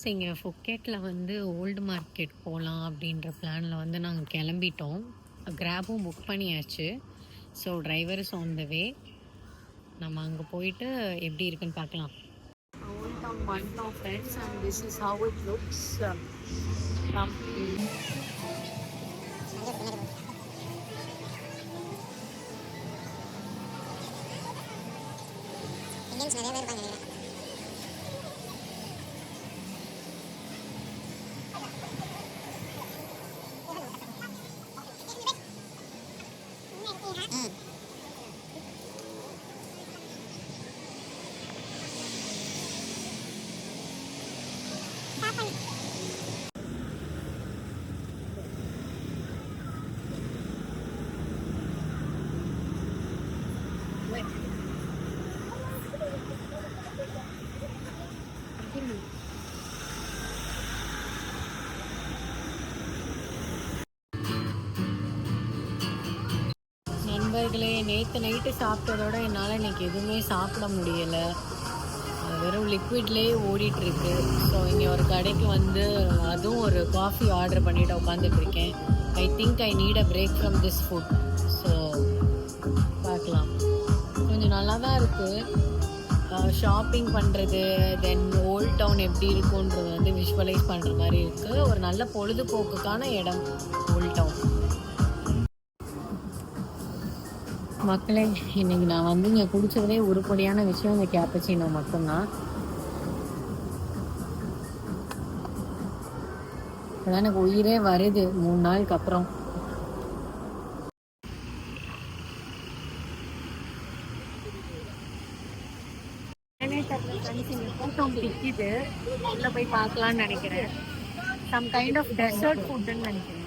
இங்கே ஃபுக்கெட்டில் வந்து old market போகலாம் அப்படின்ற பிளானில் வந்து நாங்கள் கிளம்பிட்டோம். கிராபும் புக் பண்ணியாச்சு. So driver is on the way. நம்ம அங்கே போயிட்டு எப்படி இருக்குன்னு பார்க்கலாம். ஓல்ட் டவுன் வந்துட்டோம் friends, and this is how it looks. நண்பர்களே, நேற்று நைட்டு சாப்பிட்டதோட என்னால் இன்றைக்கி எதுவுமே சாப்பிட முடியலை. வெறும் லிக்விட்லேயே ஓடிட்டுருக்கு. ஸோ இங்கே ஒரு கடைக்கு வந்து அதுவும் ஒரு காஃபி ஆர்டர் பண்ணிவிட்டு உட்காந்துட்ருக்கேன். I think I need a break from this food. So பார்க்கலாம். கொஞ்சம் நல்லா தான் இருக்குது. ஷாப்பிங் பண்ணுறது, தென் ஓல்ட் டவுன் எப்படி இருக்குன்றது வந்து விஷுவலைஸ் பண்ணுற மாதிரி இருக்குது. ஒரு நல்ல பொழுதுபோக்குக்கான இடம் ஓல்ட் டவுன். மக்களே, இன்னைக்கு நான் வந்து இங்கே குடிச்சதே உருப்படியான விஷயம் இந்த கேப்பச்சினோ மட்டும்தான். அதான் எனக்கு உயிரே வருது 3 நாளுக்கு அப்புறம். கூட்டம் பிடிக்குது. உள்ள போய் பார்க்கலான்னு நினைக்கிறேன். சம் கைண்ட் ஆஃப் டெசர்ட் ஃபுட்னு நினைக்கிறேன்.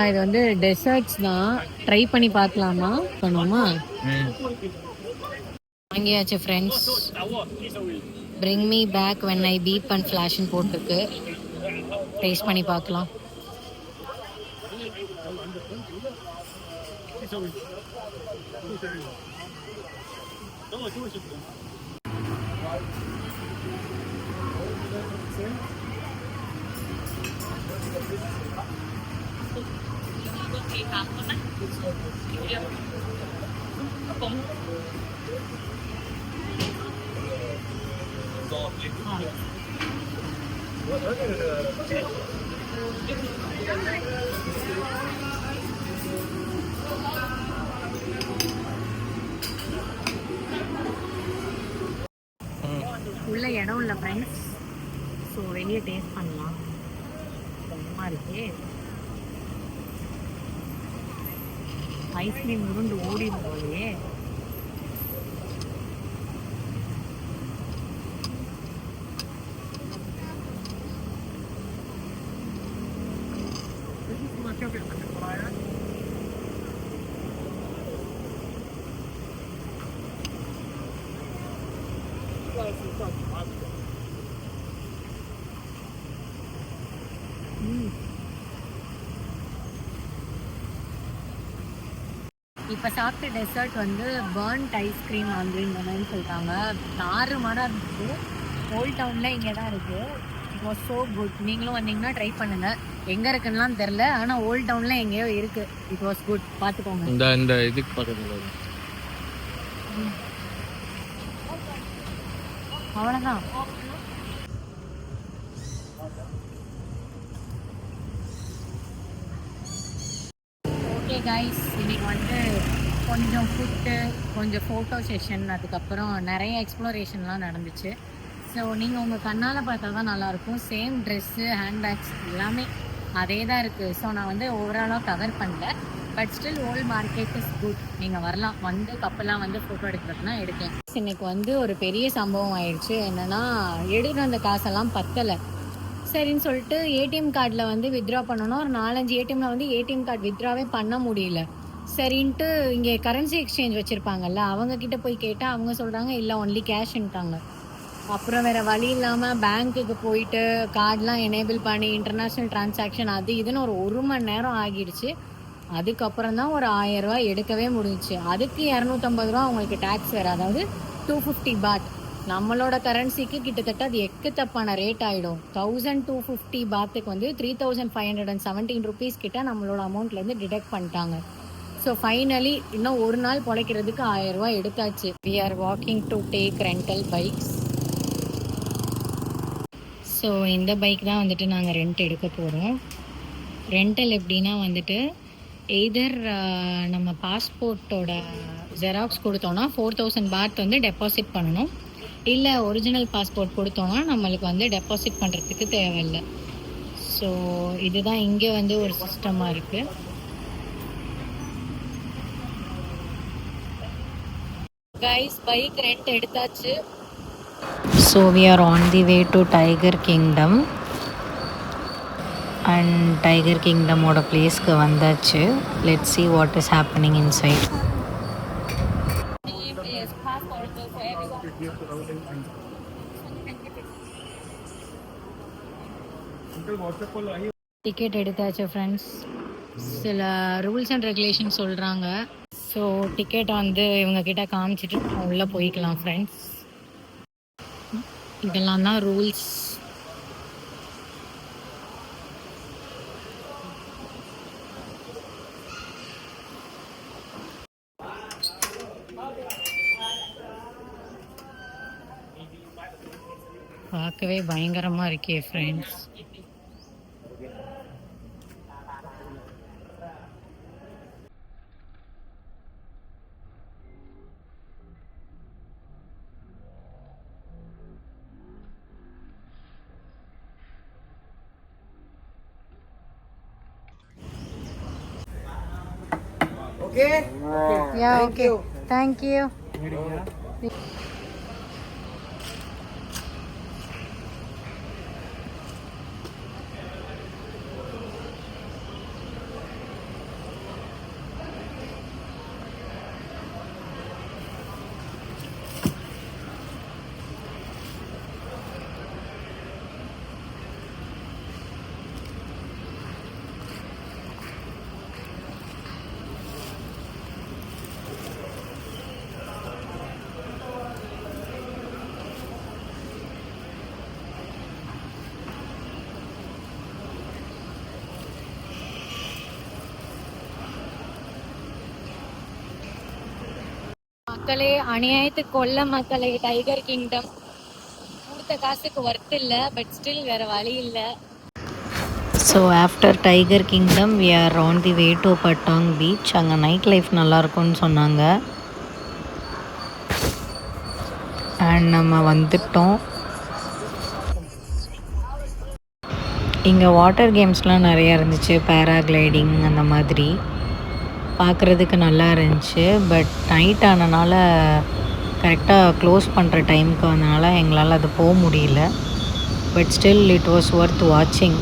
இது வந்து டெசர்ட்ஸ் தான். ட்ரை பண்ணி பார்க்கலாமா? பண்ணுவோமா? வாங்கியாச்சு friends. Bring me back when I beep and ஃப்ளாஷ்னு போட்டிருக்கு. டேஸ்ட் பண்ணி பார்க்கலாம். உள்ள இடம் இல்லை ஃப்ரெண்ட்ஸ். ஸோ வெளியே டேஸ்ட் பண்ணலாம். பயமாக இருக்கே. ஐஸ்கிரீம் உருண்டு ஓடிடும் போலே. இப்போ சாப்பிட்ட டெசர்ட் வந்து பர்ன்ட் ஐஸ்கிரீம் அப்படின்றதுன்னு சொல்லிட்டாங்க. 6 மரம் இருந்துச்சு. ஓல்ட் டவுனில் இங்கே தான் இருக்குது. It was so good. நீங்களும் வந்தீங்கன்னா ட்ரை பண்ணுங்கள். எங்கே இருக்குன்னுலாம் தெரில, ஆனால் ஓல்ட் டவுனில் எங்கேயோ இருக்குது. It was good. பார்த்துக்கோங்க. இந்த இதுக்கு பக்கத்தில் அவ்வளோதான். ஓகே கைஸ், இன்னைக்கு வந்து கொஞ்சம் ஃபுட்டு, கொஞ்சம் ஃபோட்டோ செஷன், அதுக்கப்புறம் நிறைய எக்ஸ்ப்ளோரேஷன்லாம் நடந்துச்சு. ஸோ நீங்கள் உங்கள் கண்ணால் பார்த்தா தான் நல்லாயிருக்கும். சேம் ட்ரெஸ்ஸு, ஹேண்ட்பேக்ஸ் எல்லாமே அதே தான் இருக்குது. ஸோ நான் வந்து ஓவராலாக கவர் பண்ணல. But still old market is good. நீங்கள் வரலாம், வந்து கப்பெல்லாம் வந்து ஃபோட்டோ எடுக்கிறதுனா எடுக்கலாம். இன்னைக்கு வந்து ஒரு பெரிய சம்பவம் ஆயிடுச்சு. என்னென்னா, எடுக்கிற அந்த காசெல்லாம் பத்தலை. சரின்னு சொல்லிட்டு ஏடிஎம் கார்டில் வந்து வித்ட்ரா பண்ணணும். ஒரு 4-5 ஏடிஎம்மில் வந்து ஏடிஎம் கார்டு வித்ட்ராவே பண்ண முடியல. சரின்ட்டு இங்கே கரன்சி எக்ஸ்சேஞ்ச் வச்சுருப்பாங்கல்ல, அவங்கக்கிட்ட போய் கேட்டால் அவங்க சொல்கிறாங்க இல்லை ஒன்லி கேஷ்ன்ட்டாங்க. அப்புறம் வேறு வழி இல்லாமல் பேங்க்குக்கு போயிட்டு கார்டெலாம் எனேபிள் பண்ணி இன்டர்நேஷ்னல் டிரான்சாக்ஷன் அது இதுன்னு ஒரு 1 மணி நேரம் ஆகிடுச்சு. அதுக்கப்புறம் தான் ஒரு 1000 ரூபா எடுக்கவே முடிஞ்சுச்சு. அதுக்கு 250 ரூபா அவங்களுக்கு டேக்ஸ் வேறு, அதாவது 250 பாத். நம்மளோட கரன்சிக்கு கிட்டத்தட்ட அது எக்கு தப்பான ரேட் ஆகிடும். 1250 பாத்துக்கு வந்து 3517 ருபீஸ் கிட்ட நம்மளோட அமௌண்ட்லேருந்து டிடெக்ட் பண்ணிட்டாங்க. ஸோ ஃபைனலி இன்னும் ஒரு நாள் பொழைக்கிறதுக்கு 1000 ரூபா எடுத்தாச்சு. We are walking to take rental bikes. So இந்த பைக் தான் வந்துட்டு நாங்கள் ரெண்ட் எடுக்க போகிறோம். ரெண்டல் எப்படின்னா வந்துட்டு எய்தர் நம்ம பாஸ்போர்ட்டோட ஜெராக்ஸ் கொடுத்தோன்னா 4000 பாத் வந்து டெபாசிட் பண்ணணும். இல்லை ஒரிஜினல் பாஸ்போர்ட் கொடுத்தோன்னா நம்மளுக்கு வந்து டெபாசிட் பண்ணுறதுக்கு தேவையில்லை. ஸோ இதுதான் இங்கே வந்து ஒரு சிஸ்டமாக இருக்குது. கைஸ் பைக் ரெண்ட் எடுத்தாச்சு. So we are on the way to Tiger Kingdom. And Tiger கிங்டமோட பிளேஸ்க்கு வந்தாச்சு. Let's see what is happening inside. Ticket எடுத்தாச்சு ஃப்ரெண்ட்ஸ். சில ரூல்ஸ் அண்ட் ரெகுலேஷன் சொல்கிறாங்க. ஸோ டிக்கெட் வந்து இவங்கக்கிட்ட காமிச்சிட்டு உள்ளே போய்க்கலாம் ஃப்ரெண்ட்ஸ். இதெல்லாம் தான் ரூல்ஸ். பார்க்கவே பயங்கரமாக இருக்கே friends. Okay? Yeah, okay. Thank you. மக்களே, அநியாயத்துக்கு கொல்ல மக்களே. டைகர் கிங்டம் கொடுத்த காசுக்கு ஒர்த் இல்லை, பட் ஸ்டில் வேறு வழி இல்லை. So after Tiger Kingdom we are on the way to Patong Beach. அங்கே நைட் லைஃப் நல்லாயிருக்கும்னு சொன்னாங்க. அண்ட் நம்ம வந்துட்டோம். இங்கே வாட்டர் கேம்ஸ்லாம் நிறையா இருந்துச்சு, பேராகிளைடிங் அந்த மாதிரி. பார்க்குறதுக்கு நல்லா இருந்துச்சு. பட் நைட் ஆனனால கரெக்டாக க்ளோஸ் பண்ணுற டைமுக்கு வந்தனால எங்களால் அது போக முடியல. But still it was worth வாட்சிங்.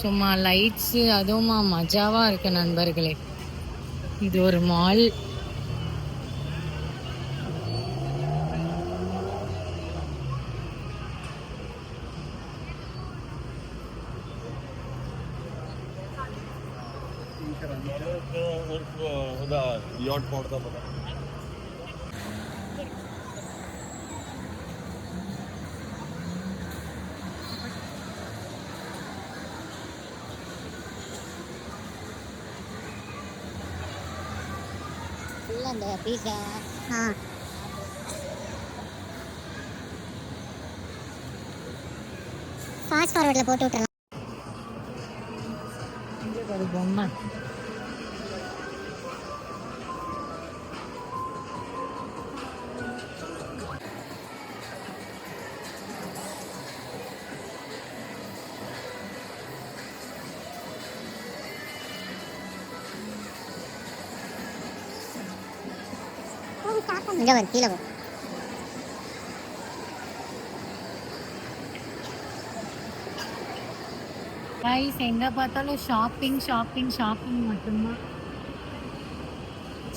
சும்மா லைட்ஸு அதுவுமா மஜாவாக இருக்குது நண்பர்களே. இது ஒரு மால். அந்த பீஸா ஃபாஸ்ட் ஃபார்வர்டில் போட்டு விட்டுறலாம். ஒரு பொம்மை இங்கே வரும் கீழே வரும். கைஸ் எங்கே பார்த்தாலும் ஷாப்பிங் ஷாப்பிங் ஷாப்பிங் மட்டும்தான்.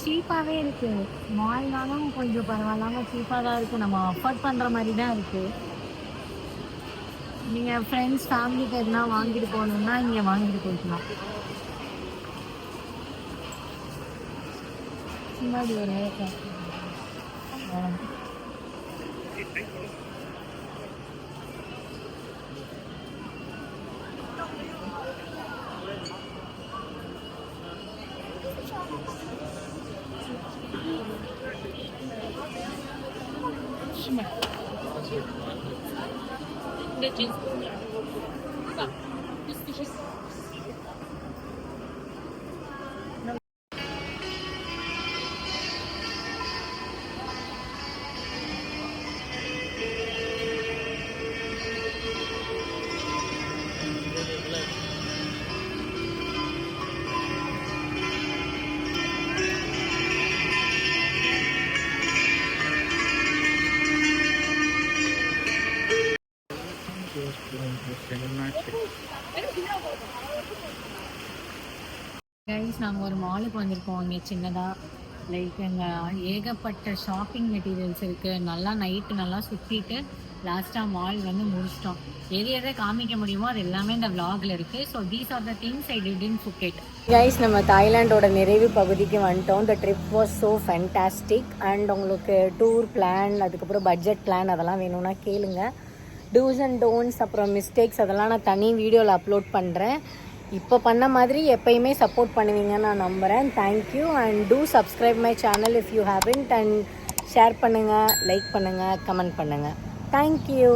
சீப்பாகவே இருக்குது. மால்னாலும் கொஞ்சம் பரவாயில்லாமல் சீப்பாக தான் இருக்குது. நம்ம அஃபோர்ட் பண்ணுற மாதிரி தான் இருக்குது. நீங்கள் ஃப்ரெண்ட்ஸ் ஃபேமிலிக்கு எதுனா வாங்கிட்டு போகணுன்னா இங்கே வாங்கிட்டு போய்க்கலாம். முன்னாடி ஒரு கைஸ் நாங்கள் ஒரு மாலுக்கு வந்திருக்கோம். இங்கே சின்னதாக லைக் இங்கே ஏகப்பட்ட ஷாப்பிங் மெட்டீரியல்ஸ் இருக்குது. நல்லா நைட்டு நல்லா சுற்றிட்டு லாஸ்ட்டாக மால் வந்து முடிச்சிட்டோம். எது எதை காமிக்க முடியுமோ அது எல்லாமே இந்த விளாகில் இருக்குது. So these are the things I did in Phuket. Guys நம்ம தாய்லாண்டோட நிறைவு பகுதிக்கு வந்துட்டோம். The trip was so fantastic. And உங்களுக்கு டூர் பிளான் அதுக்கப்புறம் பட்ஜெட் பிளான் அதெல்லாம் வேணும்னா கேளுங்க. டூஸ் அண்ட் டோன்ட்ஸ் அப்புறம் மிஸ்டேக்ஸ் அதெல்லாம் நான் தனி வீடியோவில் அப்லோட் பண்ணுறேன். இப்போ பண்ண மாதிரி எப்பயுமே சப்போர்ட் பண்ணுவீங்கன்னு நான் நம்புகிறேன். Thank you and two subscribe my channel if you haven't. And share பண்ணுங்கள், லைக் பண்ணுங்கள், கமெண்ட் பண்ணுங்கள். தேங்க்யூ.